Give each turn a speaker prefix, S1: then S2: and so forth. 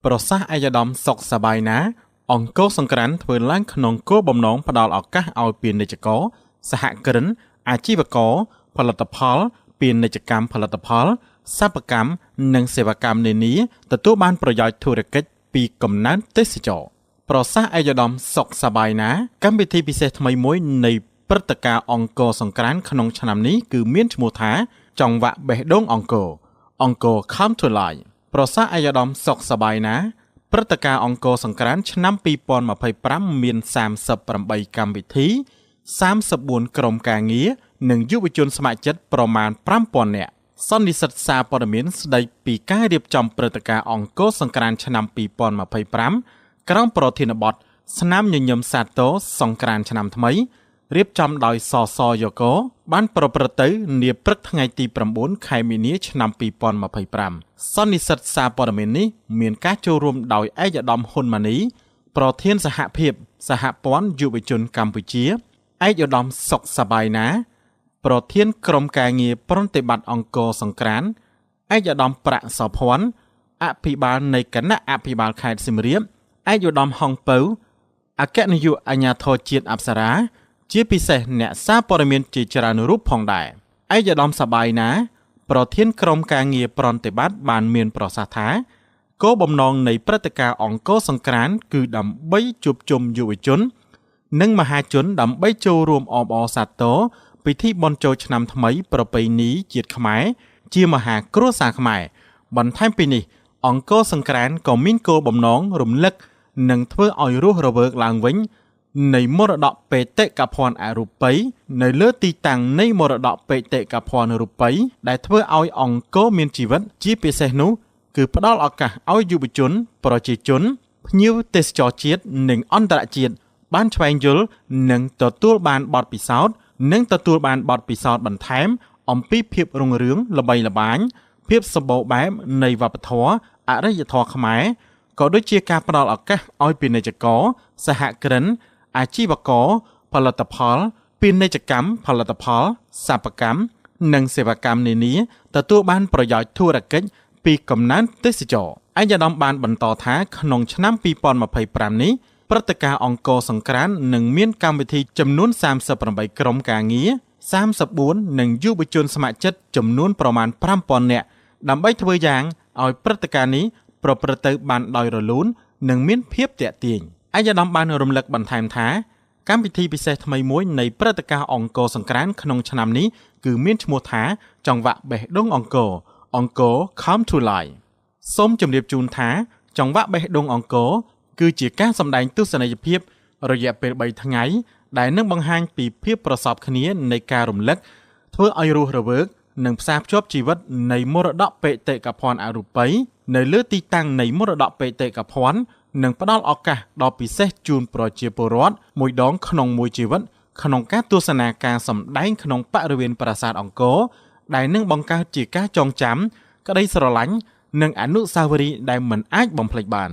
S1: ប្រសាសន៍អាយដាមសុកសបាយណាអង្គរសង្ក្រានធ្វើឡើងក្នុងគោលបំណងផ្ដល់ឱកាសឲ្យពាណិជ្ជករសហគ្រិនអាជីវករផលិតផលពាណិជ្ជកម្មផលិតផលសិប្បកម្មនិងសេវាកម្មនានាទទួលបានប្រយោជន៍ធុរកិច្ចពីកំណើនទេសចរប្រសាសន៍អាយដាមសុកសបាយណាកម្មវិធីពិសេសថ្មីមួយនៃព្រឹត្តិការណ៍អង្គរសង្ក្រានក្នុងឆ្នាំនេះគឺមានឈ្មោះថាចង្វាក់បេះដូងអង្គរ Come to Life ប្រសាសន៍អាយដាមសុកសបាយណាព្រឹត្តិការណ៍អង្គរសង្ក្រានឆ្នាំ2025មាន38កម្មវិធី34ក្រុមការងារនិងយុវជនស្ម័គ្រចិត្តប្រមាណ 5000 នាក់សន្និសីទសារព័ត៌មានស្ដីពីការរៀបចំព្រឹត្តិការណ៍អង្គរសង្ក្រានឆ្នាំ2025ក្រោមប្រធានបទស្នាមញញឹមសាទរសង្ក្រានឆ្នាំថ្មីរៀបចំដោយសសយក បានប្រព្រឹត្តទៅនាព្រឹកថ្ងៃទី9ខែមីនាឆ្នាំ2025សន្និសីទសារព័ត៌មាននេះមានការចូលរួមដោយឯកឧត្តមហ៊ុនម៉ាណីប្រធានសហភាពសហព័ន្ធយុវជនកម្ពុជាឯកឧត្តមសុកសបាយណាប្រធានក្រុមការងារប្រតិបត្តិអង្គរសង្ក្រានឯកឧត្តមប្រាក់សោភ័ណ្ឌអភិបាលនៃគណៈអភិបាលខេត្តសៀមរាបឯកឧត្តមហុងពៅអគ្គនាយកអាជ្ញាធរជាតិអប្សរាជាពិសេសអ្នកសារព័ត៌មានជាច្រើនរូបផងដែរឯកឧត្តមសបាយណាប្រធានក្រុមការងារប្រតិបត្តិបានមានប្រសាសន៍ថាគោលបំណងនៃព្រឹត្តិការណ៍អង្គរសង្ក្រានគឺដើម្បីជួបជុំយុវជននិងមហាជនដើម្បីចូលរួមអបអរសាទរពិធីបុណ្យចូលឆ្នាំថ្មីប្រពៃណីជាតិខ្មែរជាមហាគ្រួសារខ្មែរបន្ថែមពីនេះអង្គរសង្ក្រានក៏មានគោលបំណងរំលឹកនិងធ្វើឲ្យរស់រវើកឡើងវិញនៃមរតកបេតិកភណ្ឌអរូបីនៅលើទីតាំងនៃមរតកបេតិកភណ្ឌអរូបីដែលធ្វើឲ្យអង្គរមានជីវិតជាពិសេសនោះគឺផ្ដល់ឱកាសឲ្យយុវជនប្រជាជនភ្ញៀវទេសចរជាតិនិងអន្តរជាតិបានស្វែងយល់និងទទួលបានបទពិសោធន៍បន្ថែមអំពីភាពរុងរឿងល្បីល្បាញភាពសម្បូរបែបនៃវប្បធម៌អរិយធម៌ខ្មែរក៏ដូចជាការផ្ដល់ឱកាសឲ្យពាណិជ្ជករសហគ្រិនអាជីវករផលិតផលពាណិជ្ជកម្មផលិតផលសិប្បកម្មនិងសេវាកម្មនានាទទួលបានប្រយោជន៍ធុរកិច្ចពីកំណើនទេសចរឯកឧត្តមបានបន្តថាក្នុងឆ្នាំ2025នេះព្រឹត្តិការណ៍អង្គរសង្ក្រាននឹងមានកម្មវិធីចំនួន38ក្រុមការងារ34និងយុវជនស្ម័គ្រចិត្តចំនួនប្រមាណ 5000 នាក់ដើម្បីធ្វើយ៉ាងឲ្យព្រឹត្តិការណ៍នេះប្រព្រឹត្តទៅបានដោយរលូននិងមានភាពទាក់ទាញឯកឧត្តមបានរំលឹកបន្ថែមថាកម្មវិធីពិសេសថ្មីមួយនៃព្រឹត្តិការណ៍អង្គរសង្ក្រានក្នុងឆ្នាំនេះគឺមានឈ្មោះថាចង្វាក់បេះដូងអង្គរ Come to Life សូមជម្រាបជូនថាចង្វាក់បេះដូងអង្គរគឺជាការសម្ដែងទស្សនីយភាពរយៈពេល3ថ្ងៃដែលនឹងបង្ហាញពីភាពប្រសពគ្នានៃការរំលឹកធ្វើឲ្យរស់រវើកនិងផ្សារភ្ជាប់ជីវិតនៃមរតកបេតិកភណ្ឌអរូបីនៅលើទីតាំងនៃមរតកបេតិកភណ្ឌនិងផ្ដល់ឱកាសដ៏ពិសេសជូនប្រជាពលរដ្ឋមួយដងក្នុងមួយជីវិតក្នុងការទស្សនាការសម្ដែងក្នុងបរិវេណប្រាសាទអង្គរដែលនឹងបង្កើតជាការចងចាំក្តីស្រឡាញ់និងអនុស្សាវរីយ៍ដែលមិនអាចបំភ្លេចបាន